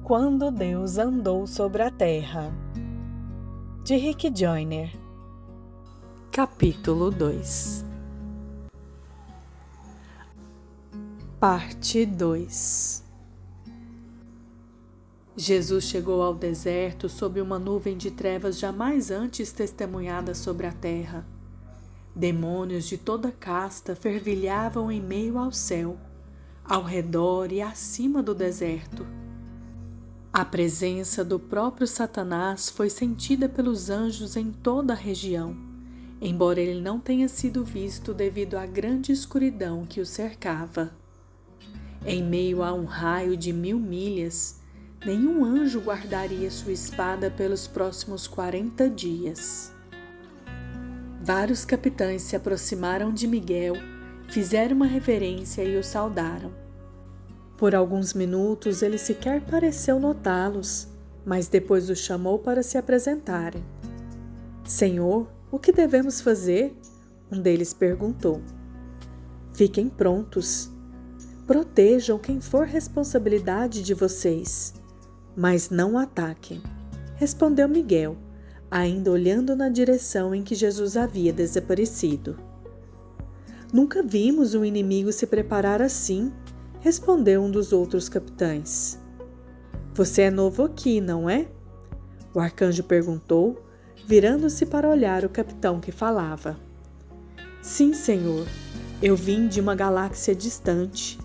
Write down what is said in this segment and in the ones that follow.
Quando Deus andou sobre a terra, de Rick Joyner. Capítulo 2. Parte 2. Jesus chegou ao deserto sob uma nuvem de trevas jamais antes testemunhada sobre a terra. Demônios de toda casta fervilhavam em meio ao céu, ao redor e acima do deserto. A presença do próprio Satanás foi sentida pelos anjos em toda a região, embora ele não tenha sido visto devido à grande escuridão que o cercava. Em meio a um raio de 1000 milhas, nenhum anjo guardaria sua espada pelos próximos 40 dias. Vários capitães se aproximaram de Miguel, fizeram uma reverência e o saudaram. Por alguns minutos ele sequer pareceu notá-los, mas depois os chamou para se apresentarem. Senhor, o que devemos fazer? Um deles perguntou. Fiquem prontos. Protejam quem for responsabilidade de vocês, mas não ataquem, respondeu Miguel, ainda olhando na direção em que Jesus havia desaparecido. Nunca vimos um inimigo se preparar assim, respondeu um dos outros capitães. Você é novo aqui, não é? O arcanjo perguntou, virando-se para olhar o capitão que falava. Sim, senhor. Eu vim de uma galáxia distante.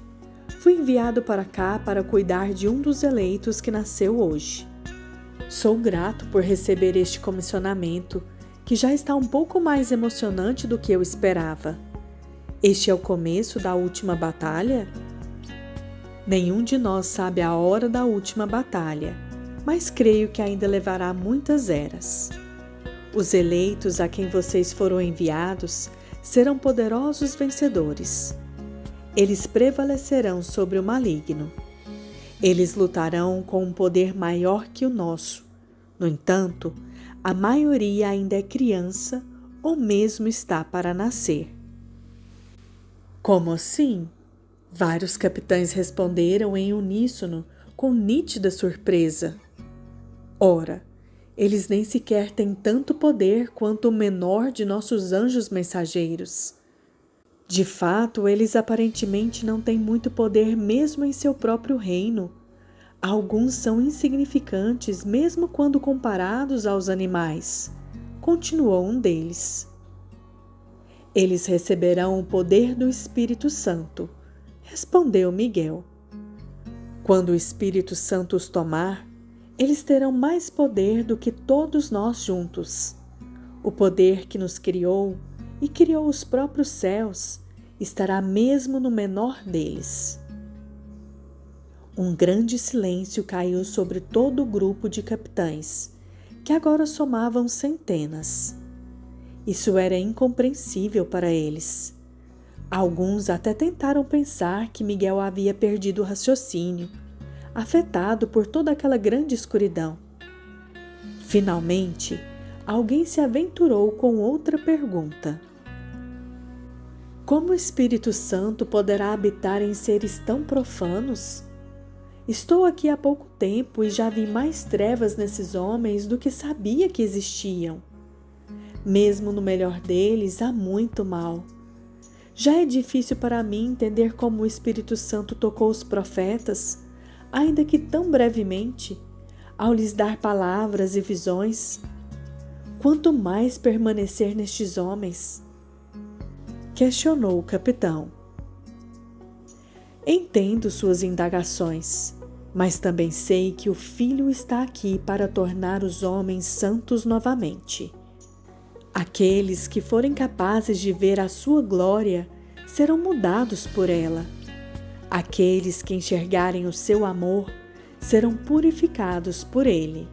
Fui enviado para cá para cuidar de um dos eleitos que nasceu hoje. Sou grato por receber este comissionamento, que já está um pouco mais emocionante do que eu esperava. Este é o começo da última batalha? Nenhum de nós sabe a hora da última batalha, mas creio que ainda levará muitas eras. Os eleitos a quem vocês foram enviados serão poderosos vencedores. Eles prevalecerão sobre o maligno. Eles lutarão com um poder maior que o nosso. No entanto, a maioria ainda é criança ou mesmo está para nascer. Como assim? Vários capitães responderam em uníssono, com nítida surpresa. Ora, eles nem sequer têm tanto poder quanto o menor de nossos anjos mensageiros. De fato, eles aparentemente não têm muito poder mesmo em seu próprio reino. Alguns são insignificantes mesmo quando comparados aos animais, continuou um deles. Eles receberão o poder do Espírito Santo, respondeu Miguel. Quando o Espírito Santo os tomar, eles terão mais poder do que todos nós juntos. O poder que nos criou e criou os próprios céus estará mesmo no menor deles. Um grande silêncio caiu sobre todo o grupo de capitães, que agora somavam centenas. Isso era incompreensível para eles. Alguns até tentaram pensar que Miguel havia perdido o raciocínio, afetado por toda aquela grande escuridão. Finalmente, alguém se aventurou com outra pergunta. Como o Espírito Santo poderá habitar em seres tão profanos? Estou aqui há pouco tempo e já vi mais trevas nesses homens do que sabia que existiam. Mesmo no melhor deles, há muito mal. Já é difícil para mim entender como o Espírito Santo tocou os profetas, ainda que tão brevemente, ao lhes dar palavras e visões. Quanto mais permanecer nestes homens? Questionou o capitão. Entendo suas indagações, mas também sei que o Filho está aqui para tornar os homens santos novamente. Aqueles que forem capazes de ver a sua glória serão mudados por ela. Aqueles que enxergarem o seu amor serão purificados por ele.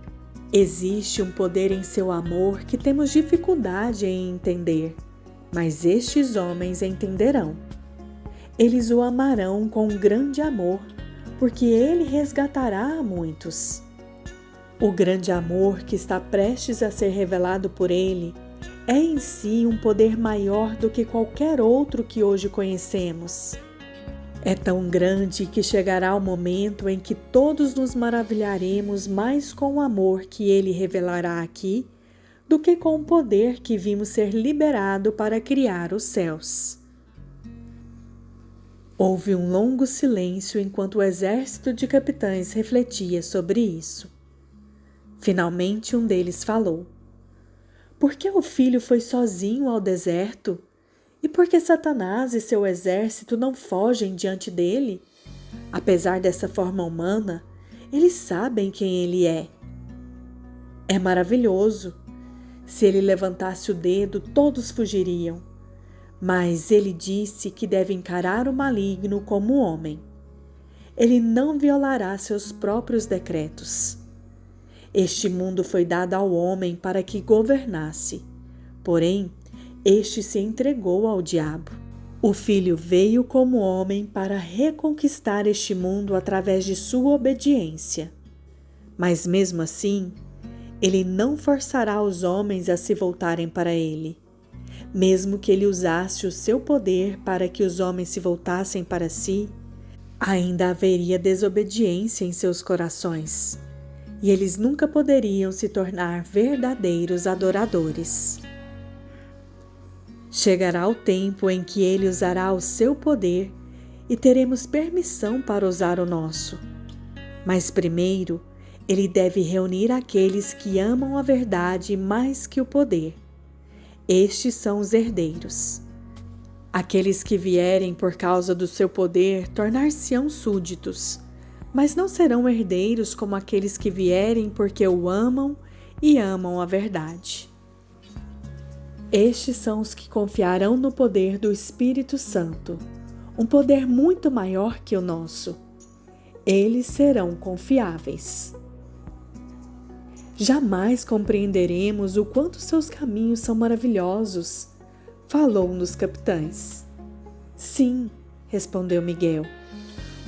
Existe um poder em seu amor que temos dificuldade em entender, mas estes homens entenderão. Eles o amarão com um grande amor, porque ele resgatará a muitos. O grande amor que está prestes a ser revelado por ele é em si um poder maior do que qualquer outro que hoje conhecemos. É tão grande que chegará o momento em que todos nos maravilharemos mais com o amor que ele revelará aqui do que com o poder que vimos ser liberado para criar os céus. Houve um longo silêncio enquanto o exército de capitães refletia sobre isso. Finalmente um deles falou: Por que o filho foi sozinho ao deserto? E por que Satanás e seu exército não fogem diante dele? Apesar dessa forma humana, eles sabem quem ele é. É maravilhoso. Se ele levantasse o dedo, todos fugiriam. Mas ele disse que deve encarar o maligno como homem. Ele não violará seus próprios decretos. Este mundo foi dado ao homem para que governasse. Porém, este se entregou ao diabo. O Filho veio como homem para reconquistar este mundo através de sua obediência. Mas mesmo assim, ele não forçará os homens a se voltarem para ele. Mesmo que ele usasse o seu poder para que os homens se voltassem para si, ainda haveria desobediência em seus corações, e eles nunca poderiam se tornar verdadeiros adoradores. Chegará o tempo em que ele usará o seu poder e teremos permissão para usar o nosso. Mas primeiro, ele deve reunir aqueles que amam a verdade mais que o poder. Estes são os herdeiros. Aqueles que vierem por causa do seu poder tornar-se-ão súditos, mas não serão herdeiros como aqueles que vierem porque o amam e amam a verdade. Estes são os que confiarão no poder do Espírito Santo, um poder muito maior que o nosso. Eles serão confiáveis. Jamais compreenderemos o quanto seus caminhos são maravilhosos, falou um dos capitães. Sim, respondeu Miguel.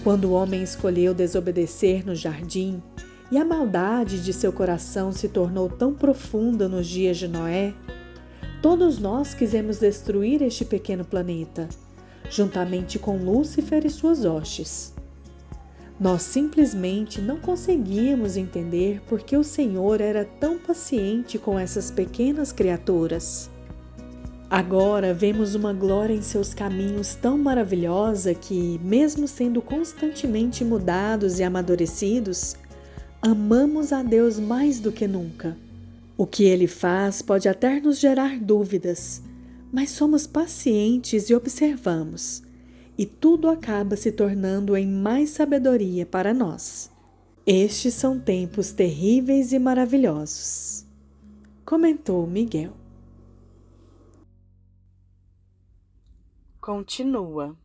Quando o homem escolheu desobedecer no jardim e a maldade de seu coração se tornou tão profunda nos dias de Noé, todos nós quisemos destruir este pequeno planeta, juntamente com Lúcifer e suas hostes. Nós simplesmente não conseguíamos entender por que o Senhor era tão paciente com essas pequenas criaturas. Agora vemos uma glória em seus caminhos tão maravilhosa que, mesmo sendo constantemente mudados e amadurecidos, amamos a Deus mais do que nunca. O que Ele faz pode até nos gerar dúvidas, mas somos pacientes e observamos, e tudo acaba se tornando em mais sabedoria para nós. Estes são tempos terríveis e maravilhosos, comentou Miguel. Continua.